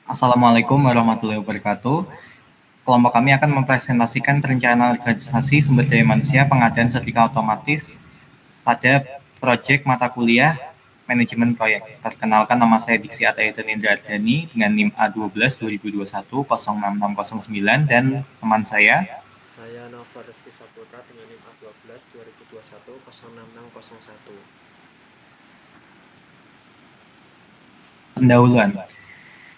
Assalamualaikum warahmatullahi wabarakatuh. Kelompok kami akan mempresentasikan perencanaan organisasi sumber daya manusia pengadaan setrika otomatis pada proyek mata kuliah manajemen proyek. Perkenalkan, nama saya Diksi Atayudin Indrardani dengan NIM A12 2021 06609 dan teman saya. Saya Nova Rizky Saputra dengan NIM A12 2021 06601. Pendahuluan.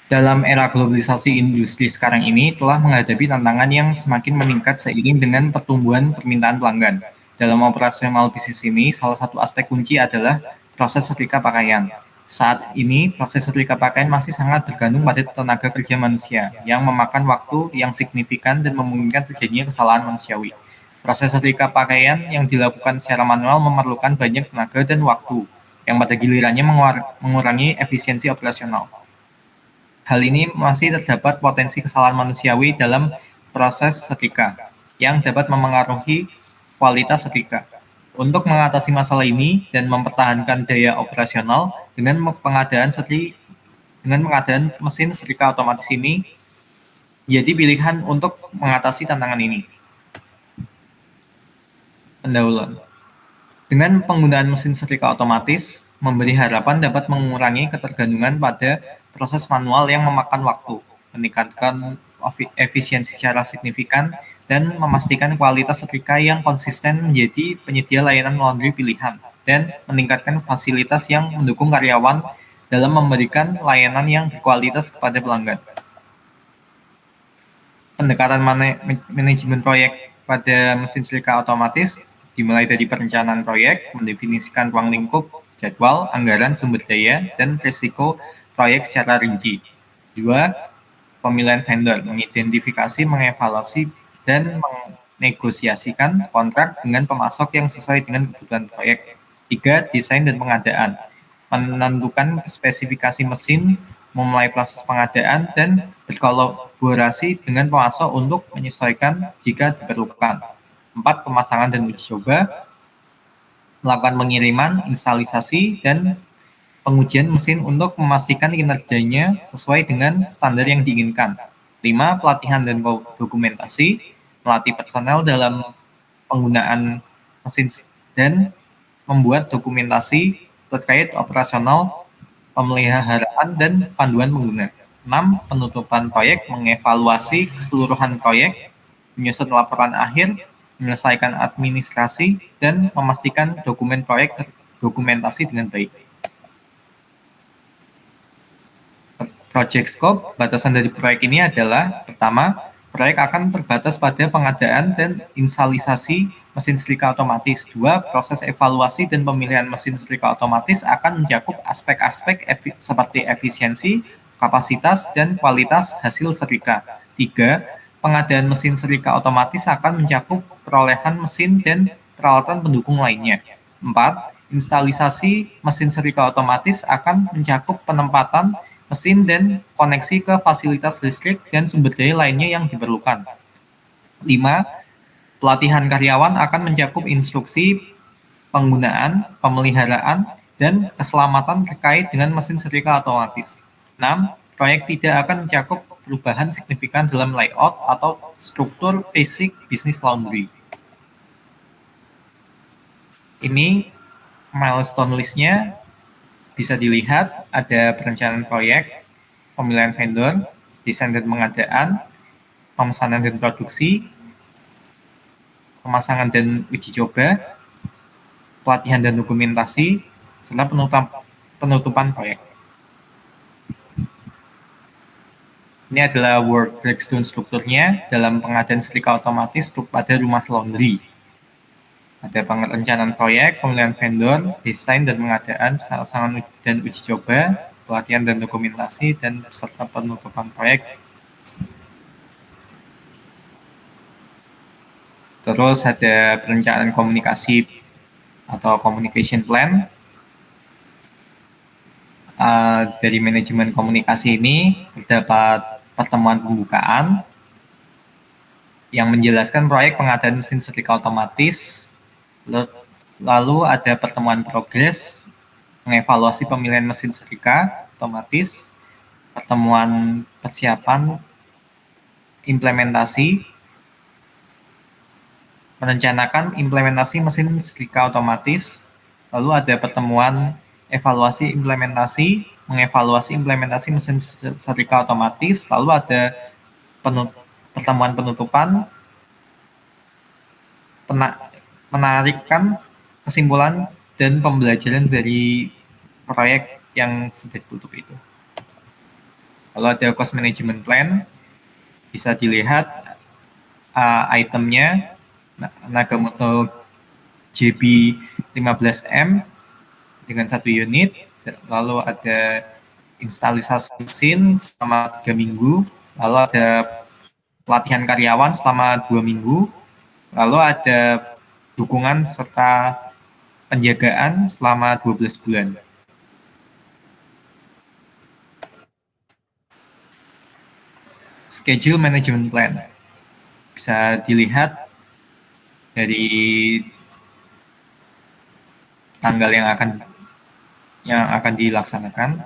Dalam era globalisasi industri sekarang ini telah menghadapi tantangan yang semakin meningkat seiring dengan pertumbuhan permintaan pelanggan. Dalam operasional bisnis ini, salah satu aspek kunci adalah proses setrika pakaian. Saat ini, proses setrika pakaian masih sangat bergantung pada tenaga kerja manusia, yang memakan waktu yang signifikan dan memungkinkan terjadinya kesalahan manusiawi. Proses setrika pakaian yang dilakukan secara manual memerlukan banyak tenaga dan waktu, yang pada gilirannya mengurangi efisiensi operasional. Hal ini masih terdapat potensi kesalahan manusiawi dalam proses setrika yang dapat memengaruhi kualitas setrika. Untuk mengatasi masalah ini dan mempertahankan daya operasional dengan pengadaan mesin setrika otomatis ini jadi pilihan untuk mengatasi tantangan ini. Pendahuluan. Dengan penggunaan mesin setrika otomatis, memberi harapan dapat mengurangi ketergantungan pada proses manual yang memakan waktu, meningkatkan efisiensi secara signifikan, dan memastikan kualitas setrika yang konsisten menjadi penyedia layanan laundry pilihan, dan meningkatkan fasilitas yang mendukung karyawan dalam memberikan layanan yang berkualitas kepada pelanggan. Pendekatan manajemen proyek pada mesin setrika otomatis dimulai dari perencanaan proyek, mendefinisikan ruang lingkup, jadwal, anggaran, sumber daya, dan risiko proyek secara rinci. 2. Pemilihan vendor, mengidentifikasi, mengevaluasi, dan menegosiasikan kontrak dengan pemasok yang sesuai dengan kebutuhan proyek. 3. Desain dan pengadaan, menentukan spesifikasi mesin, memulai proses pengadaan, dan berkolaborasi dengan pemasok untuk menyesuaikan jika diperlukan. 4. Pemasangan dan uji coba, melakukan pengiriman, instalisasi, dan pengujian mesin untuk memastikan kinerjanya sesuai dengan standar yang diinginkan. 5. Pelatihan dan dokumentasi, melatih personel dalam penggunaan mesin dan membuat dokumentasi terkait operasional, pemeliharaan, dan panduan pengguna. 6. Penutupan proyek, mengevaluasi keseluruhan proyek, menyusun laporan akhir, menyelesaikan administrasi, dan memastikan dokumen proyek terdokumentasi dengan baik. Project scope, batasan dari proyek ini adalah, pertama, proyek akan terbatas pada pengadaan dan instalisasi mesin setrika otomatis. 2. Proses evaluasi dan pemilihan mesin setrika otomatis akan mencakup aspek-aspek seperti efisiensi, kapasitas, dan kualitas hasil setrika. 3. Pengadaan mesin setrika otomatis akan mencakup perolehan mesin dan peralatan pendukung lainnya. 4. Instalisasi mesin setrika otomatis akan mencakup penempatan mesin dan koneksi ke fasilitas listrik dan sumber daya lainnya yang diperlukan. 5. Pelatihan karyawan akan mencakup instruksi penggunaan, pemeliharaan, dan keselamatan terkait dengan mesin setrika otomatis. 6. Proyek tidak akan mencakup perubahan signifikan dalam layout atau struktur fisik bisnis laundry. Ini milestone list-nya bisa dilihat, ada perencanaan proyek, pemilihan vendor, desain dan pengadaan, pemesanan dan produksi, pemasangan dan uji coba, pelatihan dan dokumentasi, serta penutupan proyek. Ini adalah work breakdown strukturnya dalam pengadaan setrika otomatis pada rumah laundry. Ada perencanaan proyek, pemilihan vendor, desain dan pengadaan, pelaksanaan dan uji coba, pelatihan dan dokumentasi, dan beserta penutupan proyek. Terus ada perencanaan komunikasi atau communication plan. Dari manajemen komunikasi ini terdapat pertemuan pembukaan yang menjelaskan proyek pengadaan mesin setrika otomatis. Lalu ada pertemuan progres, mengevaluasi pemilihan mesin setrika otomatis, pertemuan persiapan, implementasi, merencanakan implementasi mesin setrika otomatis, lalu ada pertemuan evaluasi implementasi, mengevaluasi implementasi mesin setrika otomatis, lalu ada pertemuan penutupan, menarikkan kesimpulan dan pembelajaran dari proyek yang sudah ditutup itu. Lalu ada cost management plan, bisa dilihat itemnya Nagamoto JB 15M dengan 1 unit, lalu ada instalisasi mesin selama 3 minggu, lalu ada pelatihan karyawan selama 2 minggu, lalu ada dukungan serta penjagaan selama 12 bulan. Schedule management plan bisa dilihat dari tanggal yang akan dilaksanakan.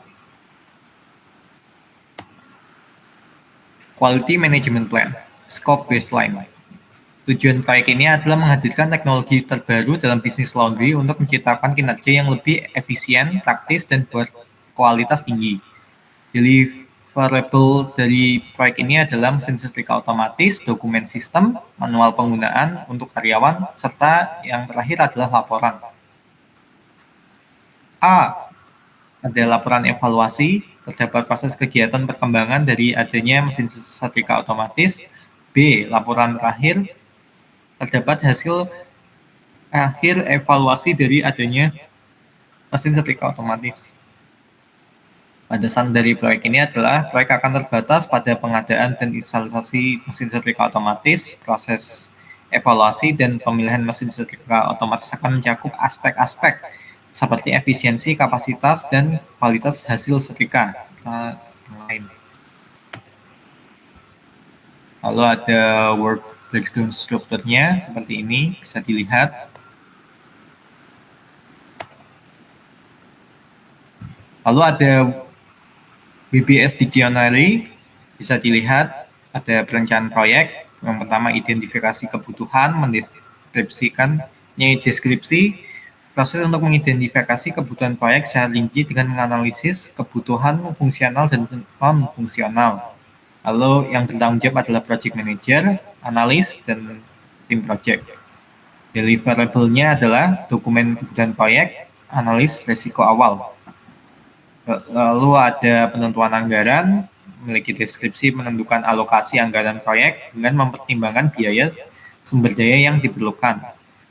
Quality management plan, scope baseline. Tujuan proyek ini adalah menghadirkan teknologi terbaru dalam bisnis laundry untuk menciptakan kinerja yang lebih efisien, praktis, dan berkualitas tinggi. Deliverable dari proyek ini adalah mesin setrika otomatis, dokumen sistem, manual penggunaan untuk karyawan, serta yang terakhir adalah laporan. A. Ada laporan evaluasi, terdapat proses kegiatan perkembangan dari adanya mesin setrika otomatis. B. Laporan terakhir, terdapat hasil akhir evaluasi dari adanya mesin setrika otomatis. Landasan dari proyek ini adalah proyek akan terbatas pada pengadaan dan instalasi mesin setrika otomatis, proses evaluasi dan pemilihan mesin setrika otomatis akan mencakup aspek-aspek seperti efisiensi, kapasitas, dan kualitas hasil setrika, serta yang lain. Lalu ada work breakdown strukturnya seperti ini, bisa dilihat. Lalu ada BBS Dictionary, bisa dilihat ada perencanaan proyek. Yang pertama identifikasi kebutuhan, deskripsi, proses untuk mengidentifikasi kebutuhan proyek secara rinci dengan menganalisis kebutuhan fungsional dan non-fungsional. Lalu yang bertanggung jawab adalah project manager, analis, dan tim project. Deliverable-nya adalah dokumen kebutuhan proyek, analis risiko awal. Lalu ada penentuan anggaran, memiliki deskripsi menentukan alokasi anggaran proyek dengan mempertimbangkan biaya sumber daya yang diperlukan.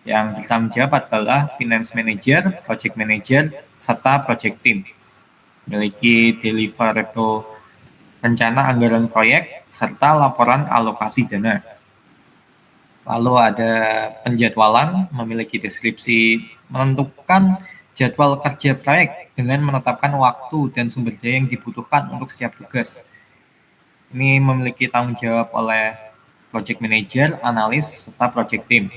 Yang bertanggung jawab adalah finance manager, project manager, serta project team. Memiliki deliverable rencana anggaran proyek, serta laporan alokasi dana. Lalu ada penjadwalan, memiliki deskripsi menentukan jadwal kerja proyek dengan menetapkan waktu dan sumber daya yang dibutuhkan untuk setiap tugas. Ini memiliki tanggung jawab oleh project manager, analis, serta project team.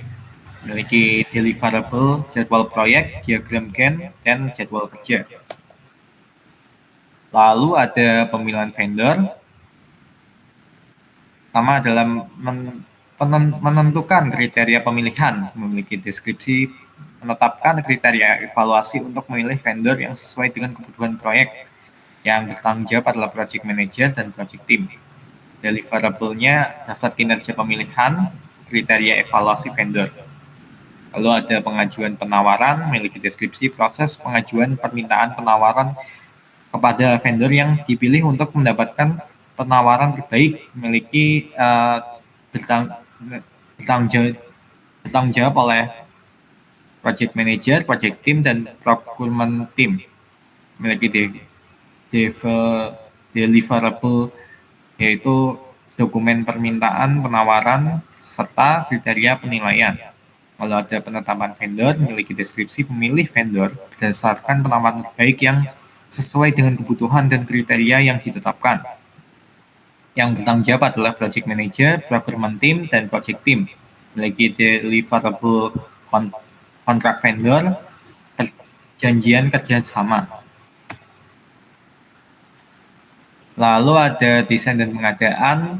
Memiliki deliverable, jadwal proyek, diagram Gantt, dan jadwal kerja. Lalu ada pemilihan vendor. Pertama adalah menentukan kriteria pemilihan, memiliki deskripsi menetapkan kriteria evaluasi untuk memilih vendor yang sesuai dengan kebutuhan proyek. Yang bertanggung jawab adalah project manager dan project team. Deliverable-nya daftar kinerja pemilihan, kriteria evaluasi vendor. Lalu ada pengajuan penawaran, memiliki deskripsi proses pengajuan permintaan penawaran kepada vendor yang dipilih untuk mendapatkan penawaran terbaik, memiliki bertanggung jawab oleh project manager, project team, dan procurement team. Memiliki deliverable, yaitu dokumen permintaan penawaran serta kriteria penilaian. Kalau ada penetapan vendor, memiliki deskripsi pemilih vendor berdasarkan penawaran terbaik yang sesuai dengan kebutuhan dan kriteria yang ditetapkan. Yang bertanggung jawab adalah project manager, procurement team, dan project team. Memiliki deliverable kontrak vendor, perjanjian kerjasama. Lalu ada desain dan pengadaan.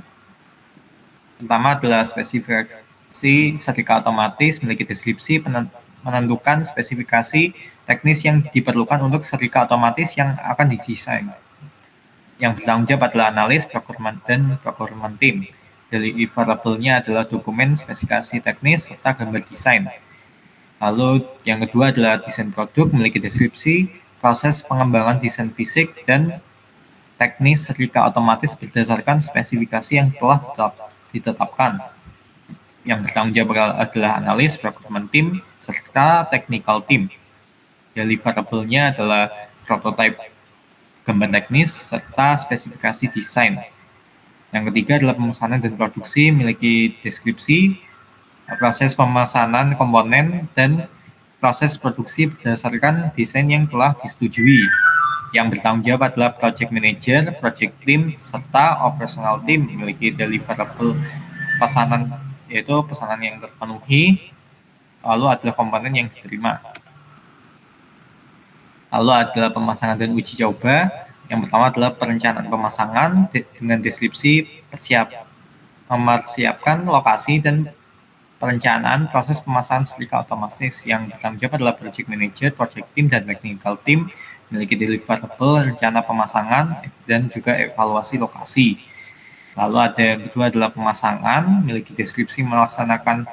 Pertama adalah spesifikasi setrika otomatis, memiliki deskripsi, menentukan spesifikasi teknis yang diperlukan untuk setrika otomatis yang akan didesain. Yang bertanggung jawab adalah analis, procurement, dan procurement team. Deliverable-nya adalah dokumen, spesifikasi teknis, serta gambar desain. Lalu yang kedua adalah desain produk, memiliki deskripsi, proses pengembangan desain fisik, dan teknis setrika otomatis berdasarkan spesifikasi yang telah ditetapkan. Yang bertanggung jawab adalah analis, procurement team, serta technical team. Deliverable-nya adalah prototype, gambar teknis, serta spesifikasi desain. Yang ketiga adalah pemesanan dan produksi, memiliki deskripsi, proses pemesanan komponen, dan proses produksi berdasarkan desain yang telah disetujui. Yang bertanggung jawab adalah project manager, project team, serta operational team, memiliki deliverable pesanan, yaitu pesanan yang terpenuhi, lalu adalah komponen yang diterima. Lalu adalah pemasangan dan uji coba. Yang pertama adalah perencanaan pemasangan dengan deskripsi mempersiapkan lokasi dan perencanaan proses pemasangan setrika otomatis. Yang bertanggung jawab adalah project manager, project team, dan technical team, memiliki deliverable, rencana pemasangan, dan juga evaluasi lokasi. Lalu ada yang kedua adalah pemasangan, memiliki deskripsi melaksanakan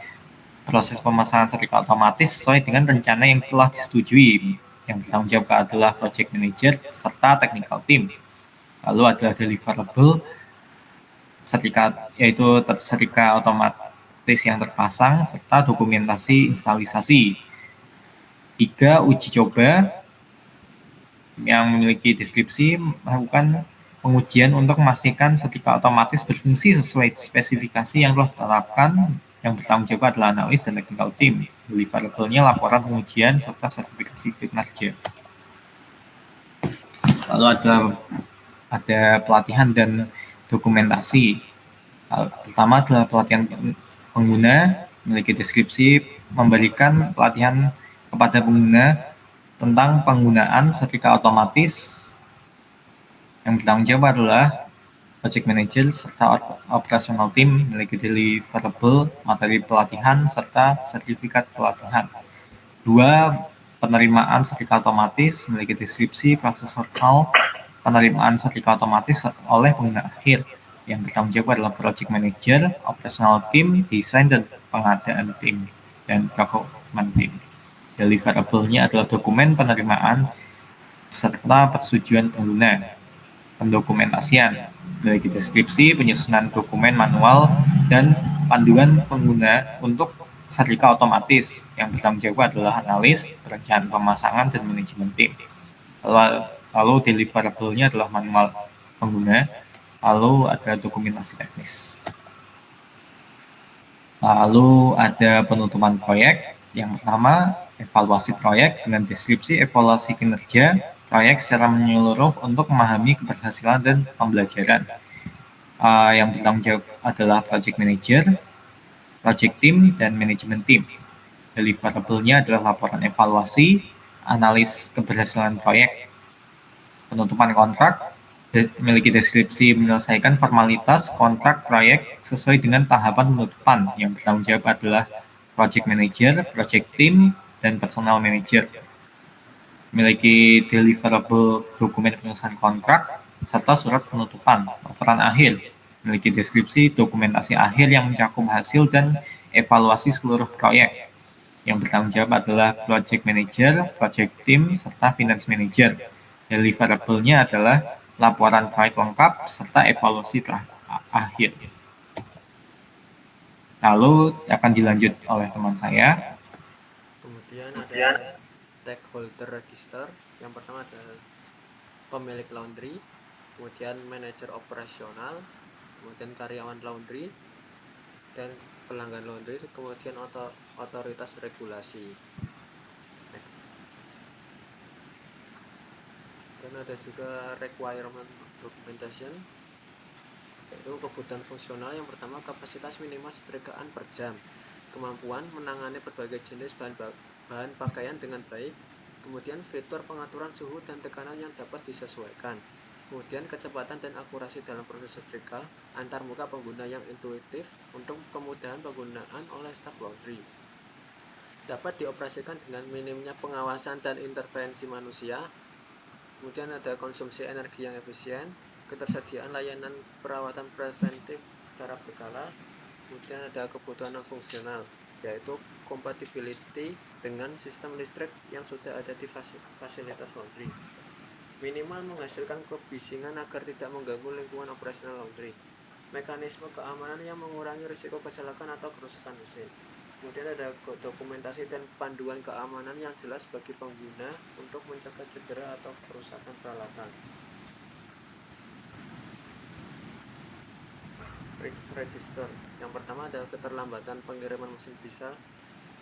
proses pemasangan setrika otomatis sesuai dengan rencana yang telah disetujui. Yang bertanggung jawab adalah project manager serta technical team. Lalu adalah deliverable setrika, yaitu setrika otomatis yang terpasang serta dokumentasi instalisasi. 3. Uji coba yang memiliki deskripsi melakukan pengujian untuk memastikan setrika otomatis berfungsi sesuai spesifikasi yang telah ditetapkan. Yang bertanggung jawab adalah analis dan technical team. Deliverable-nya laporan pengujian serta sertifikasi kinerja. Lalu ada pelatihan dan dokumentasi. Pertama adalah pelatihan pengguna, memiliki deskripsi, memberikan pelatihan kepada pengguna tentang penggunaan setrika otomatis. Yang bertanggung jawab adalah project manager serta operational team, memiliki deliverable, materi pelatihan, serta sertifikat pelatihan. 2. Penerimaan setrika otomatis, memiliki deskripsi, proses formal penerimaan setrika otomatis oleh pengguna akhir. Yang bertanggung jawab adalah project manager, operational team, desain, dan pengadaan tim, dan procurement team. Deliverable-nya adalah dokumen penerimaan serta persetujuan pengguna. Pendokumentasian, memiliki deskripsi, penyusunan dokumen manual, dan panduan pengguna untuk setrika otomatis. Yang bertanggung jawab adalah analis, perencanaan pemasangan, dan manajemen tim. Lalu deliverable-nya adalah manual pengguna, lalu ada dokumentasi teknis. Lalu ada penutupan proyek. Yang pertama, evaluasi proyek dengan deskripsi evaluasi kinerja proyek secara menyeluruh untuk memahami keberhasilan dan pembelajaran. Yang bertanggung jawab adalah project manager, project team, dan manajemen tim. Deliverable-nya adalah laporan evaluasi, analis keberhasilan proyek, penutupan kontrak, memiliki deskripsi menyelesaikan formalitas kontrak proyek sesuai dengan tahapan penutupan. Yang bertanggung jawab adalah project manager, project team, dan personal manager. Memiliki deliverable dokumen penyelesaian kontrak serta surat penutupan. Laporan akhir memiliki deskripsi dokumentasi akhir yang mencakup hasil dan evaluasi seluruh proyek. Yang bertanggung jawab adalah project manager, project team, serta finance manager. Deliverable-nya adalah laporan proyek lengkap serta evaluasi akhir. Lalu akan dilanjut oleh teman saya. Kemudian ada stakeholder register. Yang pertama adalah pemilik laundry, kemudian manajer operasional, kemudian karyawan laundry, dan pelanggan laundry, kemudian otoritas regulasi. Next. Dan ada juga requirement documentation, yaitu kebutuhan fungsional. Yang pertama, kapasitas minimal setrikaan per jam, kemampuan menangani berbagai jenis bahan pakaian dengan baik, kemudian fitur pengaturan suhu dan tekanan yang dapat disesuaikan, Kemudian kecepatan dan akurasi dalam proses setrika antarmuka pengguna yang intuitif untuk kemudahan penggunaan oleh staf laundry. Dapat dioperasikan dengan minimnya pengawasan dan intervensi manusia. Kemudian ada konsumsi energi yang efisien, ketersediaan layanan perawatan preventif secara berkala. Kemudian ada kebutuhan non fungsional, yaitu compatibility dengan sistem listrik yang sudah ada di fasilitas laundry. Minimal menghasilkan kebisingan agar tidak mengganggu lingkungan operasional laundry. Mekanisme keamanan yang mengurangi risiko kecelakaan atau kerusakan mesin. Kemudian ada dokumentasi dan panduan keamanan yang jelas bagi pengguna untuk mencegah cedera atau kerusakan peralatan. Risk register. Yang pertama ada keterlambatan pengiriman mesin bisa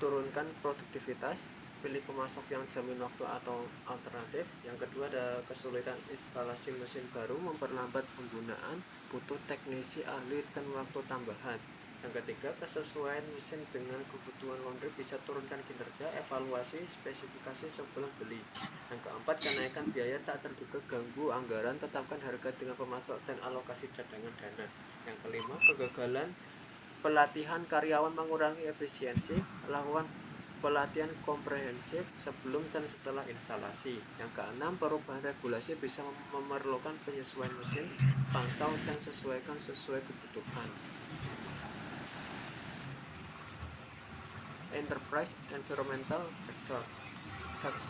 turunkan produktivitas, pilih pemasok yang jamin waktu atau alternatif. Yang kedua ada kesulitan instalasi mesin baru, memperlambat penggunaan, butuh teknisi ahli dan waktu tambahan. Yang ketiga, kesesuaian mesin dengan kebutuhan laundry, bisa turunkan kinerja, evaluasi spesifikasi sebelum beli. Yang keempat, kenaikan biaya tak terduga ganggu anggaran, tetapkan harga dengan pemasok dan alokasi cadangan dana. Yang kelima, kegagalan pelatihan karyawan mengurangi efisiensi, lakukan pelatihan komprehensif sebelum dan setelah instalasi. Yang keenam, perubahan regulasi bisa memerlukan penyesuaian mesin, pantau dan sesuaikan sesuai kebutuhan. Enterprise environmental factor.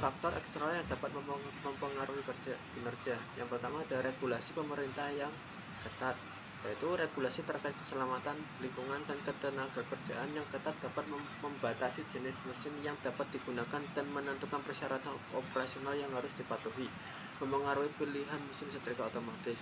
Faktor eksternal yang dapat mempengaruhi kinerja. Yang pertama ada regulasi pemerintah yang ketat, yaitu regulasi terkait keselamatan lingkungan dan ketenagakerjaan yang ketat dapat membatasi jenis mesin yang dapat digunakan dan menentukan persyaratan operasional yang harus dipatuhi, mempengaruhi pilihan mesin setrika otomatis.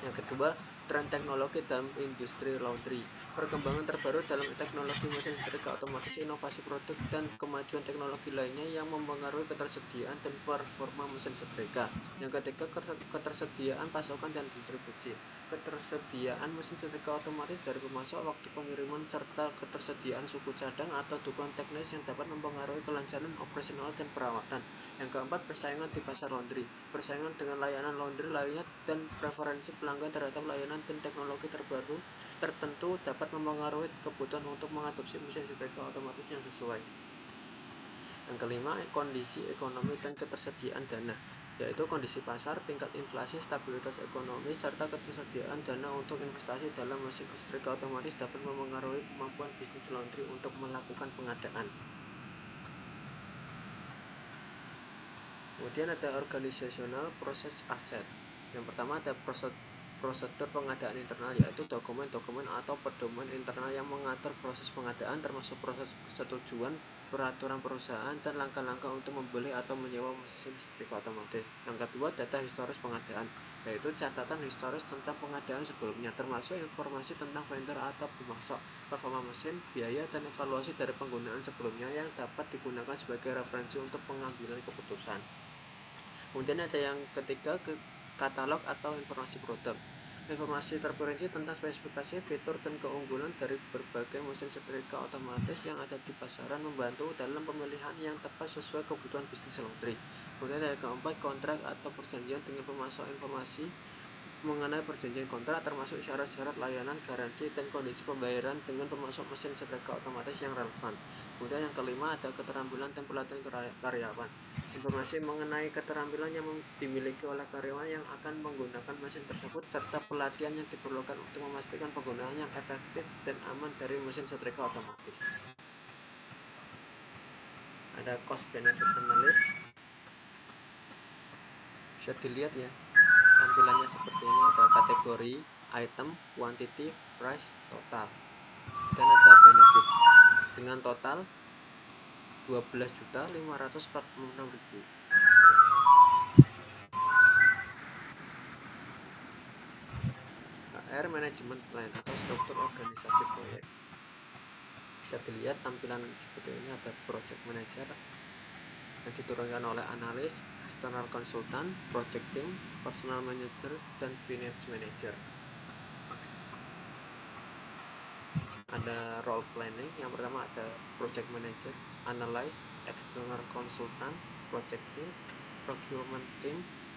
Yang kedua, tren teknologi dalam industri laundry. Perkembangan terbaru dalam teknologi mesin setrika otomatis, inovasi produk, dan kemajuan teknologi lainnya yang mempengaruhi ketersediaan dan performa mesin setrika. Yang ketiga, ketersediaan pasokan dan distribusi. Ketersediaan mesin setrika otomatis dari pemasok, waktu pengiriman, serta ketersediaan suku cadang atau dukungan teknis yang dapat mempengaruhi kelancaran operasional dan perawatan. Yang keempat, persaingan di pasar laundry. Persaingan dengan layanan laundry lainnya dan preferensi pelanggan terhadap layanan dan teknologi terbaru tertentu dapat mempengaruhi kebutuhan untuk mengadopsi mesin setrika otomatis yang sesuai. Yang kelima, kondisi ekonomi dan ketersediaan dana, yaitu kondisi pasar, tingkat inflasi, stabilitas ekonomi, serta ketersediaan dana untuk investasi dalam mesin setrika otomatis dapat mempengaruhi kemampuan bisnis laundry untuk melakukan pengadaan. Kemudian ada organisasional proses aset. Yang pertama ada prosedur pengadaan internal, yaitu dokumen-dokumen atau pedoman internal yang mengatur proses pengadaan, termasuk proses persetujuan, peraturan perusahaan, dan langkah-langkah untuk membeli atau menyewa mesin setrika otomatis. Yang kedua, data historis pengadaan, yaitu catatan historis tentang pengadaan sebelumnya, termasuk informasi tentang vendor atau pemasok, performa mesin, biaya, dan evaluasi dari penggunaan sebelumnya yang dapat digunakan sebagai referensi untuk pengambilan keputusan. Kemudian ada yang ketiga, katalog atau informasi produk. Informasi terperinci tentang spesifikasi, fitur, dan keunggulan dari berbagai mesin setrika otomatis yang ada di pasaran membantu dalam pemilihan yang tepat sesuai kebutuhan bisnis laundry. Kemudian ada yang keempat, kontrak atau perjanjian dengan pemasok. Informasi mengenai perjanjian kontrak termasuk syarat-syarat layanan, garansi, dan kondisi pembayaran dengan pemasok mesin setrika otomatis yang relevan. Kemudian yang kelima ada keterampilan dan pelatihan karyawan. Informasi mengenai keterampilan yang dimiliki oleh karyawan yang akan menggunakan mesin tersebut, serta pelatihan yang diperlukan untuk memastikan penggunaan yang efektif dan aman dari mesin setrika otomatis. Ada cost benefit analysis, bisa dilihat ya, tampilannya seperti ini. Ada kategori, item, quantity, price, total, dan ada benefit dengan total 12.546.000. HR Management Plan atau struktur organisasi proyek. Bisa dilihat tampilan seperti ini. Ada project manager yang diturunkan oleh analis, external consultant, project team, personal manager, dan finance manager. Ada role planning. Yang pertama ada project manager, analyst, external consultant, project team,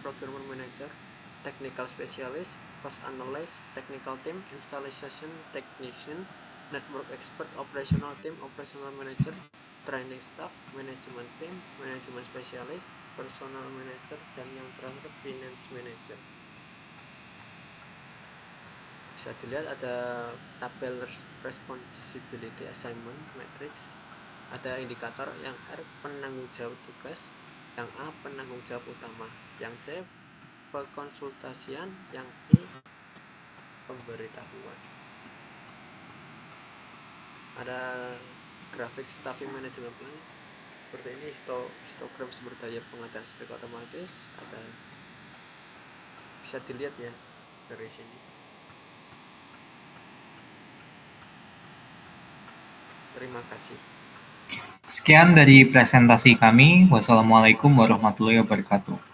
procurement manager, technical specialist, cost analyst, technical team, installation technician, network expert, operational team, operational manager, training staff, management team, management specialist, personal manager, dan yang terakhir finance manager. Bisa dilihat ada tabel responsibility assignment matrix, ada indikator yang R penanggung jawab tugas, yang A penanggung jawab utama, yang C pekonsultasian, yang E pemberitahuan. Ada grafik staffing management plan seperti ini, histogram sumber daya pengadaan listrik otomatis, ada bisa dilihat ya dari sini. Terima kasih. Sekian dari presentasi kami. Wassalamualaikum warahmatullahi wabarakatuh.